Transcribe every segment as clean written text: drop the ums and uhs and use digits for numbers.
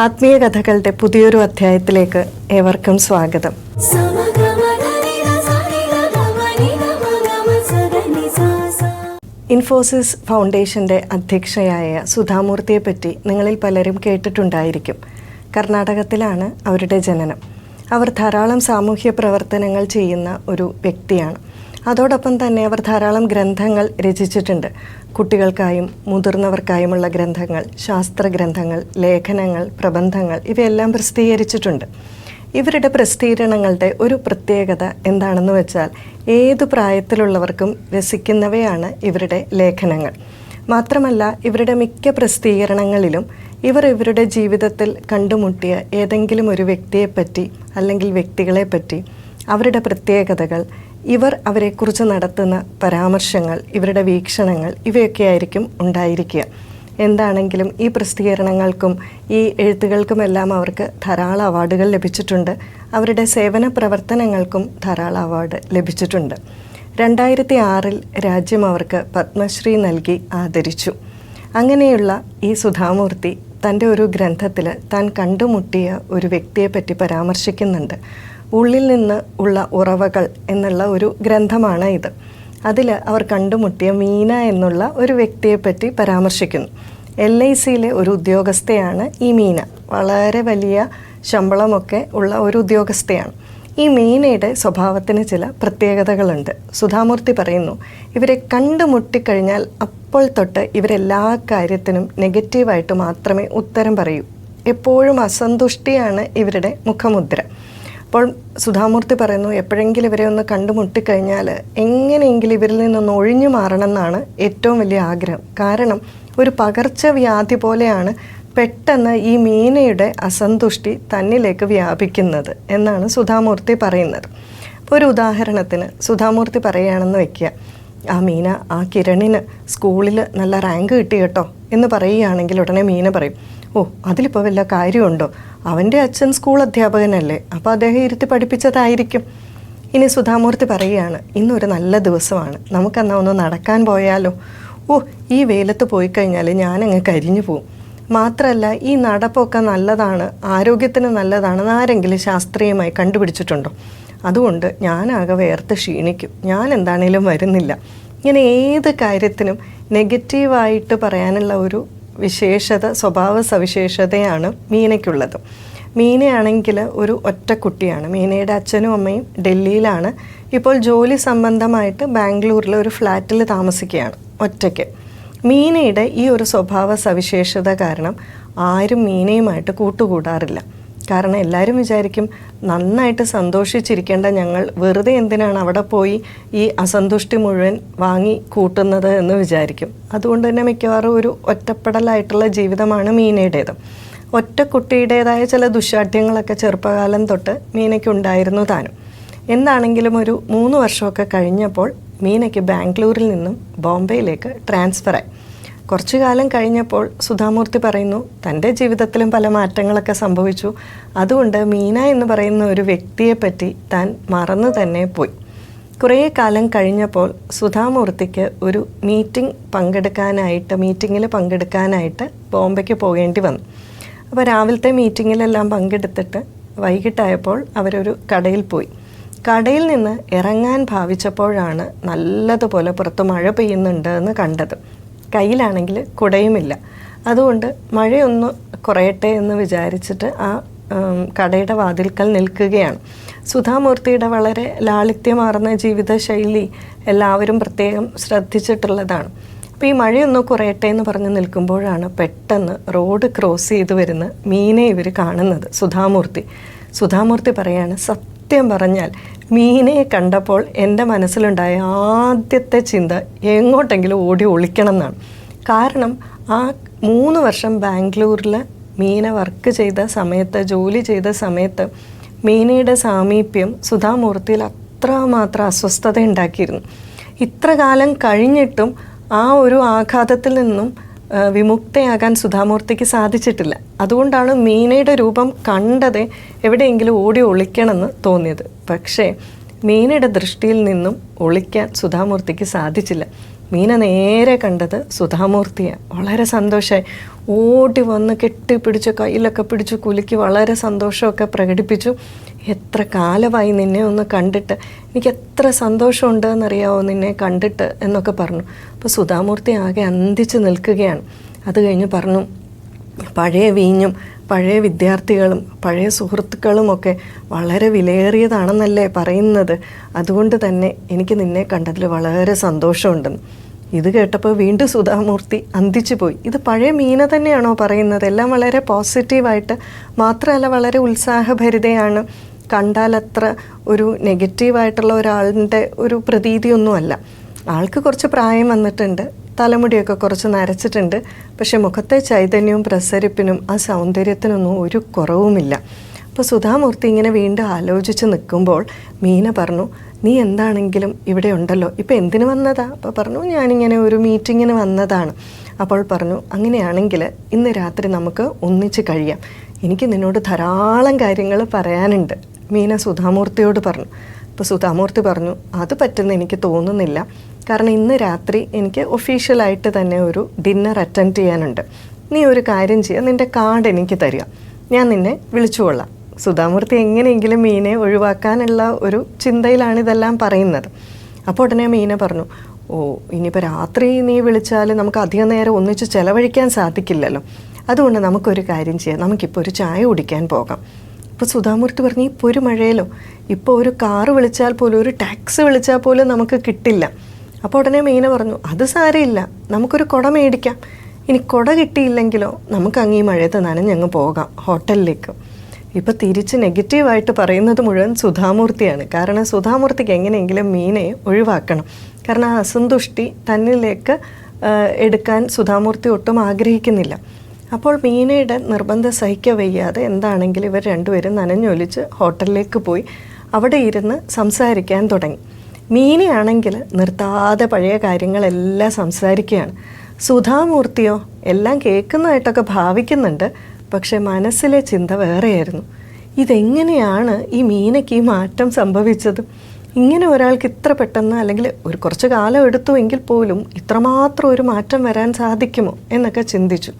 ആത്മീയ കഥകളുടെ പുതിയൊരു അധ്യായത്തിലേക്ക് ഏവർക്കും സ്വാഗതം. ഇൻഫോസിസ് ഫൗണ്ടേഷൻ്റെ അധ്യക്ഷയായ സുധാമൂർത്തിയെപ്പറ്റി നിങ്ങളിൽ പലരും കേട്ടിട്ടുണ്ടായിരിക്കും. കർണാടകത്തിലാണ് അവരുടെ ജനനം. അവർ ധാരാളം സാമൂഹ്യ പ്രവർത്തനങ്ങൾ ചെയ്യുന്ന ഒരു വ്യക്തിയാണ്. അതോടൊപ്പം തന്നെ അവർ ധാരാളം ഗ്രന്ഥങ്ങൾ രചിച്ചിട്ടുണ്ട്. കുട്ടികൾക്കായും മുതിർന്നവർക്കായുമുള്ള ഗ്രന്ഥങ്ങൾ, ശാസ്ത്ര ഗ്രന്ഥങ്ങൾ, ലേഖനങ്ങൾ, പ്രബന്ധങ്ങൾ ഇവയെല്ലാം പ്രസിദ്ധീകരിച്ചിട്ടുണ്ട്. ഇവരുടെ പ്രസിദ്ധീകരണങ്ങളുടെ ഒരു പ്രത്യേകത എന്താണെന്ന് വെച്ചാൽ ഏതു പ്രായത്തിലുള്ളവർക്കും രസിക്കുന്നവയാണ് ഇവരുടെ ലേഖനങ്ങൾ. മാത്രമല്ല, ഇവരുടെ മിക്ക പ്രസിദ്ധീകരണങ്ങളിലും ഇവരുടെ ജീവിതത്തിൽ കണ്ടുമുട്ടിയ ഏതെങ്കിലും ഒരു വ്യക്തിയെപ്പറ്റി അല്ലെങ്കിൽ വ്യക്തികളെപ്പറ്റി, അവരുടെ പ്രത്യേകതകൾ, ഇവർ അവരെക്കുറിച്ച് നടത്തുന്ന പരാമർശങ്ങൾ, ഇവരുടെ വീക്ഷണങ്ങൾ ഇവയൊക്കെ ആയിരിക്കും ഉണ്ടായിരിക്കുക. എന്താണെങ്കിലും ഈ പ്രസിദ്ധീകരണങ്ങൾക്കും ഈ എഴുത്തുകൾക്കുമെല്ലാം അവർക്ക് ധാരാളം അവാർഡുകൾ ലഭിച്ചിട്ടുണ്ട്. അവരുടെ സേവന പ്രവർത്തനങ്ങൾക്കും ധാരാളം അവാർഡ് ലഭിച്ചിട്ടുണ്ട്. 2006 രാജ്യം അവർക്ക് പത്മശ്രീ നൽകി ആദരിച്ചു. അങ്ങനെയുള്ള ഈ സുധാമൂർത്തി തൻ്റെ ഒരു ഗ്രന്ഥത്തിൽ താൻ കണ്ടുമുട്ടിയ ഒരു വ്യക്തിയെപ്പറ്റി പരാമർശിക്കുന്നുണ്ട്. ഉള്ളിൽ നിന്ന് ഉള്ള ഉറവകൾ എന്നുള്ള ഒരു ഗ്രന്ഥമാണ് ഇത്. അതിൽ അവർ കണ്ടുമുട്ടിയ മീന എന്നുള്ള ഒരു വ്യക്തിയെപ്പറ്റി പരാമർശിക്കുന്നു. LICയിലെ ഒരു ഉദ്യോഗസ്ഥയാണ് ഈ മീന. വളരെ വലിയ ശമ്പളമൊക്കെ ഉള്ള ഒരു ഉദ്യോഗസ്ഥയാണ്. ഈ മീനയുടെ സ്വഭാവത്തിന് ചില പ്രത്യേകതകളുണ്ട്. സുധാമൂർത്തി പറയുന്നു, ഇവരെ കണ്ടുമുട്ടിക്കഴിഞ്ഞാൽ അപ്പോൾ തൊട്ട് ഇവരെല്ലാ കാര്യത്തിനും നെഗറ്റീവായിട്ട് മാത്രമേ ഉത്തരം പറയൂ. എപ്പോഴും അസന്തുഷ്ടിയാണ് ഇവരുടെ മുഖമുദ്ര. അപ്പോൾ സുധാമൂർത്തി പറയുന്നു, എപ്പോഴെങ്കിലും ഇവരെ ഒന്ന് കണ്ടുമുട്ടിക്കഴിഞ്ഞാൽ എങ്ങനെയെങ്കിലും ഇവരിൽ നിന്നൊന്ന് ഒഴിഞ്ഞു മാറണം എന്നാണ് ഏറ്റവും വലിയ ആഗ്രഹം. കാരണം ഒരു പകർച്ചവ്യാധി പോലെയാണ് പെട്ടെന്ന് ഈ മീനയുടെ അസന്തുഷ്ടി തന്നിലേക്ക് വ്യാപിക്കുന്നത് എന്നാണ് സുധാമൂർത്തി പറയുന്നത്. അപ്പോൾ ഒരു ഉദാഹരണത്തിന് സുധാമൂർത്തി പറയുകയാണെന്ന് വയ്ക്കുക, ആ മീന, ആ കിരണിന് സ്കൂളിൽ നല്ല റാങ്ക് കിട്ടി കേട്ടോ എന്ന് പറയുകയാണെങ്കിൽ ഉടനെ മീന പറയും, ഓ അതിലിപ്പോൾ വല്ല കാര്യമുണ്ടോ, അവൻ്റെ അച്ഛൻ സ്കൂൾ അധ്യാപകനല്ലേ, അപ്പോൾ അദ്ദേഹം ഇരുത്തി പഠിപ്പിച്ചതായിരിക്കും. ഇനി സുധാമൂർത്തി പറയുകയാണ്, ഇന്നൊരു നല്ല ദിവസമാണ്, നമുക്കെന്നാൽ ഒന്ന് നടക്കാൻ പോയാലോ. ഓ ഈ വെയിലത്ത് പോയി കഴിഞ്ഞാൽ ഞാനങ്ങ് കരിഞ്ഞു പോവും. മാത്രമല്ല ഈ നടപ്പൊക്കെ നല്ലതാണ്, ആരോഗ്യത്തിന് നല്ലതാണെന്ന് ആരെങ്കിലും ശാസ്ത്രീയമായി കണ്ടുപിടിച്ചിട്ടുണ്ടോ? അതുകൊണ്ട് ഞാനാകെ വേർത്ത് ക്ഷീണിക്കും, ഞാൻ എന്താണേലും വരുന്നില്ല. ഇങ്ങനെ ഏത് കാര്യത്തിനും നെഗറ്റീവായിട്ട് പറയാനുള്ള ഒരു സ്വഭാവ സവിശേഷതയാണ് മീനയ്ക്കുള്ളത്. മീനയാണെങ്കിൽ ഒരു ഒറ്റക്കുട്ടിയാണ്. മീനയുടെ അച്ഛനും അമ്മയും ഡൽഹിയിലാണ്. ഇപ്പോൾ ജോലി സംബന്ധമായിട്ട് ബാംഗ്ലൂരിൽ ഒരു ഫ്ലാറ്റിൽ താമസിക്കുകയാണ് ഒറ്റയ്ക്ക്. മീനയുടെ ഈ ഒരു സ്വഭാവ സവിശേഷത കാരണം ആരും മീനയുമായിട്ട് കൂട്ടുകൂടാറില്ല. കാരണം എല്ലാവരും വിചാരിക്കും, നന്നായിട്ട് സന്തോഷിച്ചിരിക്കേണ്ട ഞങ്ങൾ വെറുതെ എന്തിനാണ് അവിടെ പോയി ഈ അസന്തുഷ്ടി മുഴുവൻ വാങ്ങി കൂട്ടുന്നത് എന്ന് വിചാരിക്കും. അതുകൊണ്ട് തന്നെ മിക്കവാറും ഒരു ഒറ്റപ്പെടലായിട്ടുള്ള ജീവിതമാണ് മീനയുടേത്. ഒറ്റക്കുട്ടിയുടേതായ ചില ദുശാഠ്യങ്ങളൊക്കെ ചെറുപ്പകാലം തൊട്ട് മീനയ്ക്കുണ്ടായിരുന്നു താനും. എന്താണെങ്കിലും ഒരു 3 വർഷമൊക്കെ കഴിഞ്ഞപ്പോൾ മീനയ്ക്ക് ബാംഗ്ലൂരിൽ നിന്നും ബോംബെയിലേക്ക് ട്രാൻസ്ഫറായി. കുറച്ചു കാലം കഴിഞ്ഞപ്പോൾ സുധാമൂർത്തി പറയുന്നു, തൻ്റെ ജീവിതത്തിലും പല മാറ്റങ്ങളൊക്കെ സംഭവിച്ചു. അതുകൊണ്ട് മീന എന്ന് പറയുന്ന ഒരു വ്യക്തിയെപ്പറ്റി താൻ മറന്നു തന്നെ പോയി. കുറേ കാലം കഴിഞ്ഞപ്പോൾ സുധാമൂർത്തിക്ക് ഒരു മീറ്റിങ്ങിൽ പങ്കെടുക്കാനായിട്ട് ബോംബെക്ക് പോകേണ്ടി വന്നു. അപ്പോൾ രാവിലത്തെ മീറ്റിങ്ങിലെല്ലാം പങ്കെടുത്തിട്ട് വൈകിട്ടായപ്പോൾ അവരൊരു കടയിൽ പോയി. കടയിൽ നിന്ന് ഇറങ്ങാൻ ഭാവിച്ചപ്പോഴാണ് നല്ലതുപോലെ പുറത്ത് മഴ പെയ്യുന്നുണ്ട് എന്ന് കണ്ടത്. കയ്യിലാണെങ്കിൽ കുടയുമില്ല. അതുകൊണ്ട് മഴയൊന്ന് കുറയട്ടെ എന്ന് വിചാരിച്ചിട്ട് ആ കടയുടെ വാതിൽക്കൽ നിൽക്കുകയാണ്. സുധാമൂർത്തിയുടെ വളരെ ലാളിത്യമാർന്ന ജീവിതശൈലി എല്ലാവരും പ്രത്യേകം ശ്രദ്ധിച്ചിട്ടുള്ളതാണ്. അപ്പോൾ ഈ മഴയൊന്ന് കുറയട്ടെ എന്ന് പറഞ്ഞ് നിൽക്കുമ്പോഴാണ് പെട്ടെന്ന് റോഡ് ക്രോസ് ചെയ്ത് വരുന്ന മീനെ ഇവർ കാണുന്നത്. സുധാമൂർത്തി പറയാണ്, സത്യം പറഞ്ഞാൽ മീനയെ കണ്ടപ്പോൾ എൻ്റെ മനസ്സിലുണ്ടായ ആദ്യത്തെ ചിന്ത എങ്ങോട്ടെങ്കിലും ഓടി ഒളിക്കണം എന്നാണ്. കാരണം ആ 3 വർഷം ബാംഗ്ലൂരിൽ മീന ജോലി ചെയ്ത സമയത്ത് മീനയുടെ സാമീപ്യം സുധാമൂർത്തിയിൽ അത്രമാത്രം അസ്വസ്ഥത ഉണ്ടാക്കിയിരുന്നു. ഇത്ര കാലം കഴിഞ്ഞിട്ടും ആ ഒരു ആഘാതത്തിൽ നിന്നും വിമുക്തയാകാൻ സുധാമൂർത്തിക്ക് സാധിച്ചിട്ടില്ല. അതുകൊണ്ടാണ് മീനയുടെ രൂപം കണ്ടത് എവിടെയെങ്കിലും ഓടി ഒളിക്കണമെന്ന് തോന്നിയത്. പക്ഷേ മീനയുടെ ദൃഷ്ടിയിൽ നിന്നും ഒളിക്കാൻ സുധാമൂർത്തിക്ക് സാധിച്ചില്ല. മീന നേരെ കണ്ടത് സുധാമൂർത്തിയെ. വളരെ സന്തോഷമായി ഓടി വന്ന് കെട്ടിപ്പിടിച്ച് കയ്യിലൊക്കെ പിടിച്ച് കുലുക്കി വളരെ സന്തോഷമൊക്കെ പ്രകടിപ്പിച്ചു. എത്ര കാലമായി നിന്നെ ഒന്ന് കണ്ടിട്ട്, എനിക്ക് എത്ര സന്തോഷമുണ്ട് എന്നറിയാമോ നിന്നെ കണ്ടിട്ട് എന്നൊക്കെ പറഞ്ഞു. അപ്പോൾ സുധാമൂർത്തി ആകെ അന്തിച്ച് നിൽക്കുകയാണ്. അത് കഴിഞ്ഞ് പറഞ്ഞു, പഴയ വീഞ്ഞും പഴയ വിദ്യാർത്ഥികളും പഴയ സുഹൃത്തുക്കളുമൊക്കെ വളരെ വിലയേറിയതാണെന്നല്ലേ പറയുന്നത്. അതുകൊണ്ട് തന്നെ എനിക്ക് നിന്നെ കണ്ടതിൽ വളരെ സന്തോഷമുണ്ടെന്ന്. ഇത് കേട്ടപ്പോൾ വീണ്ടും സുധാമൂർത്തി അന്തിച്ചു പോയി. ഇത് പഴയ മീന തന്നെയാണോ പറയുന്നത്? എല്ലാം വളരെ പോസിറ്റീവായിട്ട്, മാത്രമല്ല വളരെ ഉത്സാഹഭരിതയാണ്. കണ്ടാൽ അത്ര ഒരു നെഗറ്റീവായിട്ടുള്ള ഒരാളിൻ്റെ ഒരു പ്രതീതിയൊന്നുമല്ല. ആൾക്ക് കുറച്ച് പ്രായം വന്നിട്ടുണ്ട്, തലമുടിയൊക്കെ കുറച്ച് നരച്ചിട്ടുണ്ട്. പക്ഷെ മുഖത്തെ ചൈതന്യവും പ്രസരിപ്പിനും ആ സൗന്ദര്യത്തിനൊന്നും ഒരു കുറവുമില്ല. അപ്പോൾ സുധാമൂർത്തി ഇങ്ങനെ വീണ്ടും ആലോചിച്ച് നിൽക്കുമ്പോൾ മീന പറഞ്ഞു, നീ എന്താണെങ്കിലും ഇവിടെ ഉണ്ടല്ലോ, ഇപ്പം എന്തിനു വന്നതാ? അപ്പോൾ പറഞ്ഞു, ഞാനിങ്ങനെ ഒരു മീറ്റിങ്ങിന് വന്നതാണ്. അപ്പോൾ പറഞ്ഞു, അങ്ങനെയാണെങ്കിൽ ഇന്ന് രാത്രി നമുക്ക് ഒന്നിച്ച് കഴിയാം, എനിക്ക് നിന്നോട് ധാരാളം കാര്യങ്ങൾ പറയാനുണ്ട് മീന സുധാമൂർത്തിയോട് പറഞ്ഞു. അപ്പോൾ സുധാമൂർത്തി പറഞ്ഞു, അത് പറ്റുന്ന എനിക്ക് തോന്നുന്നില്ല, കാരണം ഇന്ന് രാത്രി എനിക്ക് ഒഫീഷ്യലായിട്ട് തന്നെ ഒരു ഡിന്നർ അറ്റൻഡ് ചെയ്യാനുണ്ട്. നീ ഒരു കാര്യം ചെയ്യുക, നിൻ്റെ കാർഡ് എനിക്ക് തരിക, ഞാൻ നിന്നെ വിളിച്ചുകൊള്ളാം. സുധാമൂർത്തി എങ്ങനെയെങ്കിലും മീനെ ഒഴിവാക്കാനുള്ള ഒരു ചിന്തയിലാണ് ഇതെല്ലാം പറയുന്നത്. അപ്പോൾ ഉടനെ മീന പറഞ്ഞു, ഓ ഇനിയിപ്പോൾ രാത്രി നീ വിളിച്ചാൽ നമുക്ക് അധികം നേരം ഒന്നിച്ച് ചിലവഴിക്കാൻ സാധിക്കില്ലല്ലോ, അതുകൊണ്ട് നമുക്കൊരു കാര്യം ചെയ്യാം, നമുക്കിപ്പോൾ ഒരു ചായ കുടിക്കാൻ പോകാം. അപ്പോൾ സുധാമൂർത്തി പറഞ്ഞു, ഇപ്പോൾ ഒരു മഴയിലോ, ഇപ്പോൾ ഒരു കാറ് വിളിച്ചാൽ പോലും ഒരു ടാക്സി വിളിച്ചാൽ പോലും നമുക്ക് കിട്ടില്ല. അപ്പോൾ ഉടനെ മീന പറഞ്ഞു, അത് സാരമില്ല, നമുക്കൊരു കുട മേടിക്കാം, ഇനി കുട കിട്ടിയില്ലെങ്കിലോ നമുക്ക് അങ്ങ് ഈ മഴയത്ത് നനഞ്ഞങ്ങ് പോകാം ഹോട്ടലിലേക്ക്. ഇപ്പോൾ തിരിച്ച് നെഗറ്റീവായിട്ട് പറയുന്നത് മുഴുവൻ സുധാമൂർത്തിയാണ്. കാരണം സുധാമൂർത്തിക്ക് എങ്ങനെയെങ്കിലും മീനയെ ഒഴിവാക്കണം. കാരണം ആ അസന്തുഷ്ടി തന്നിലേക്ക് എടുക്കാൻ സുധാമൂർത്തി ഒട്ടും ആഗ്രഹിക്കുന്നില്ല. അപ്പോൾ മീനയുടെ നിർബന്ധം സഹിക്കവയ്യാതെ എന്താണെങ്കിലും ഇവർ രണ്ടുപേരും നനഞ്ഞൊലിച്ച് ഹോട്ടലിലേക്ക് പോയി അവിടെ ഇരുന്ന് സംസാരിക്കാൻ തുടങ്ങി. മീനയാണെങ്കിൽ നിർത്താതെ പഴയ കാര്യങ്ങളെല്ലാം സംസാരിക്കുകയാണ്. സുധാമൂർത്തിയോ എല്ലാം കേൾക്കുന്നതായിട്ടൊക്കെ ഭാവിക്കുന്നുണ്ട്, പക്ഷെ മനസ്സിലെ ചിന്ത വേറെയായിരുന്നു. ഇതെങ്ങനെയാണ് ഈ മീനയ്ക്ക് ഈ മാറ്റം സംഭവിച്ചത്? ഇങ്ങനെ ഒരാൾക്ക് ഇത്ര പെട്ടെന്ന്, അല്ലെങ്കിൽ ഒരു കുറച്ച് കാലം എടുത്തു എങ്കിൽ പോലും ഇത്രമാത്രം ഒരു മാറ്റം വരാൻ സാധിക്കുമോ എന്നൊക്കെ ചിന്തിച്ചു.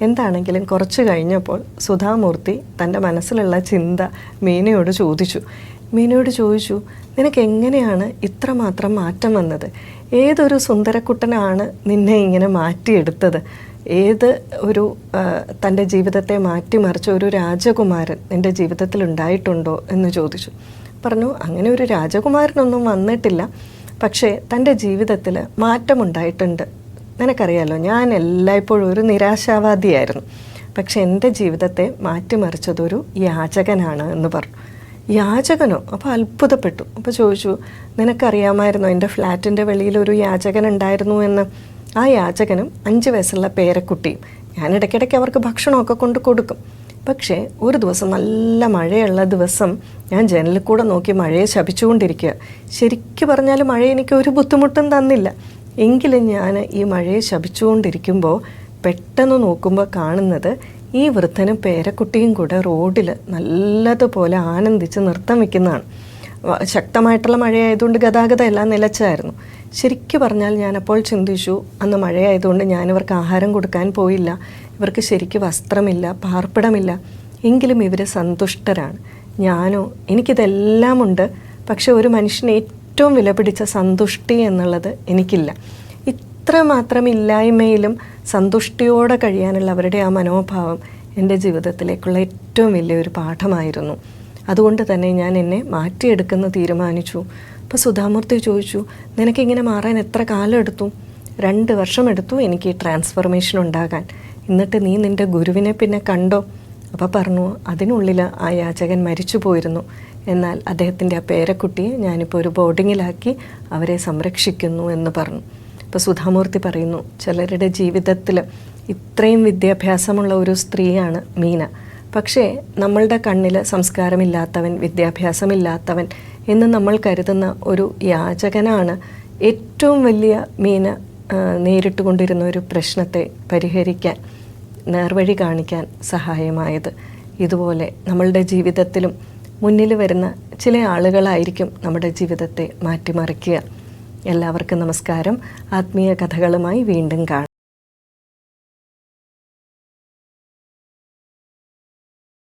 എന്താണെങ്കിലും കുറച്ച് കഴിഞ്ഞപ്പോൾ സുധാമൂർത്തി തൻ്റെ മനസ്സിലുള്ള ചിന്ത മീനയോട് ചോദിച്ചു. നിനക്ക് എങ്ങനെയാണ് ഇത്രമാത്രം മാറ്റം വന്നത്? ഏതൊരു സുന്ദരക്കുട്ടനാണ് നിന്നെ ഇങ്ങനെ മാറ്റിയെടുത്തത്? ഏത് ഒരു തൻ്റെ ജീവിതത്തെ മാറ്റിമറിച്ച ഒരു രാജകുമാരൻ നിൻ്റെ ജീവിതത്തിൽ ഉണ്ടായിട്ടുണ്ടോ എന്ന് ചോദിച്ചു. പറഞ്ഞു, അങ്ങനെ ഒരു രാജകുമാരനൊന്നും വന്നിട്ടില്ല, പക്ഷേ തൻ്റെ ജീവിതത്തിൽ മാറ്റമുണ്ടായിട്ടുണ്ട്. നിനക്കറിയാലോ, ഞാൻ എല്ലായ്പ്പോഴും ഒരു നിരാശാവാദിയായിരുന്നു, പക്ഷെ എൻ്റെ ജീവിതത്തെ മാറ്റിമറിച്ചതൊരു യാചകനാണ് എന്ന് പറഞ്ഞു. യാചകനോ? അപ്പോൾ അത്ഭുതപ്പെട്ടു. അപ്പോൾ ചോദിച്ചു, നിനക്കറിയാമായിരുന്നോ എൻ്റെ ഫ്ലാറ്റിൻ്റെ വെളിയിൽ ഒരു യാചകൻ ഉണ്ടായിരുന്നു എന്ന്? ആ യാചകനും 5 വയസ്സുള്ള പേരക്കുട്ടിയും. ഞാൻ ഇടയ്ക്കിടയ്ക്ക് അവർക്ക് ഭക്ഷണമൊക്കെ കൊണ്ട് കൊടുക്കും. പക്ഷേ ഒരു ദിവസം നല്ല മഴയുള്ള ദിവസം ഞാൻ ജനലിൽ കൂടെ നോക്കി മഴയെ ശപിച്ചുകൊണ്ടിരിക്കുക. ശരിക്കും പറഞ്ഞാൽ മഴ എനിക്ക് ഒരു ബുദ്ധിമുട്ടും തന്നില്ല. എങ്കിലും ഞാൻ ഈ മഴയെ ശപിച്ചുകൊണ്ടിരിക്കുമ്പോൾ പെട്ടെന്ന് നോക്കുമ്പോൾ കാണുന്നത് ഈ വൃദ്ധനും പേരക്കുട്ടിയും കൂടെ റോഡിൽ നല്ലതുപോലെ ആനന്ദിച്ച് നൃത്തം വയ്ക്കുന്നതാണ്. ശക്തമായിട്ടുള്ള മഴയായതുകൊണ്ട് ഗതാഗതം എല്ലാം നിലച്ചായിരുന്നു. ശരിക്കും പറഞ്ഞാൽ ഞാനപ്പോൾ ചിന്തിച്ചു, അന്ന് മഴയായതുകൊണ്ട് ഞാനിവർക്ക് ആഹാരം കൊടുക്കാൻ പോയില്ല, ഇവർക്ക് ശരിക്കും വസ്ത്രമില്ല, പാർപ്പിടമില്ല, എങ്കിലും ഇവർ സന്തുഷ്ടരാണ്. ഞാനോ, എനിക്കിതെല്ലാം ഉണ്ട്, പക്ഷെ ഒരു മനുഷ്യന് ഏറ്റവും വിലപിടിച്ച സന്തുഷ്ടി എന്നുള്ളത് എനിക്കില്ല. ഇത്രമാത്രം ഇല്ലായ്മയിലും സന്തുഷ്ടിയോടെ കഴിയാനുള്ള അവരുടെ ആ മനോഭാവം എൻ്റെ ജീവിതത്തിലേക്കുള്ള ഏറ്റവും വലിയൊരു പാഠമായിരുന്നു. അതുകൊണ്ട് തന്നെ ഞാൻ എന്നെ മാറ്റിയെടുക്കുന്ന തീരുമാനിച്ചു. അപ്പോൾ സുധാമൂർത്തി ചോദിച്ചു, നിനക്കിങ്ങനെ മാറാൻ എത്ര കാലം എടുത്തു? 2 വർഷം എടുത്തു എനിക്ക് ഈ ട്രാൻസ്ഫർമേഷൻ ഉണ്ടാകാൻ. എന്നിട്ട് നീ നിൻ്റെ ഗുരുവിനെ പിന്നെ കണ്ടോ? അപ്പോൾ പറഞ്ഞു, അതിനുള്ളിൽ ആ യാചകൻ മരിച്ചു പോയിരുന്നു. എന്നാൽ അദ്ദേഹത്തിൻ്റെ ആ പേരക്കുട്ടിയെ ഞാനിപ്പോൾ ഒരു ബോർഡിങ്ങിലാക്കി അവരെ സംരക്ഷിക്കുന്നു എന്ന് പറഞ്ഞു. അപ്പോൾ സുധാമൂർത്തി പറയുന്നു, ചിലരുടെ ജീവിതത്തിൽ ഇത്രയും വിദ്യാഭ്യാസമുള്ള ഒരു സ്ത്രീയാണ് മീന. പക്ഷേ നമ്മളുടെ കണ്ണിൽ സംസ്കാരമില്ലാത്തവൻ, വിദ്യാഭ്യാസമില്ലാത്തവൻ എന്ന് നമ്മൾ കരുതുന്ന ഒരു യാചകനാണ് ഏറ്റവും വലിയ മീന നേരിട്ടുകൊണ്ടിരുന്ന ഒരു പ്രശ്നത്തെ പരിഹരിക്കാൻ, നേർവഴി കാണിക്കാൻ സഹായമായത്. ഇതുപോലെ നമ്മളുടെ ജീവിതത്തിലും മുന്നിൽ വരുന്ന ചില ആളുകളായിരിക്കും നമ്മുടെ ജീവിതത്തെ മാറ്റിമറിക്കുക. എല്ലാവർക്കും നമസ്കാരം. ആത്മീയ കഥകളുമായി വീണ്ടും കാണാം.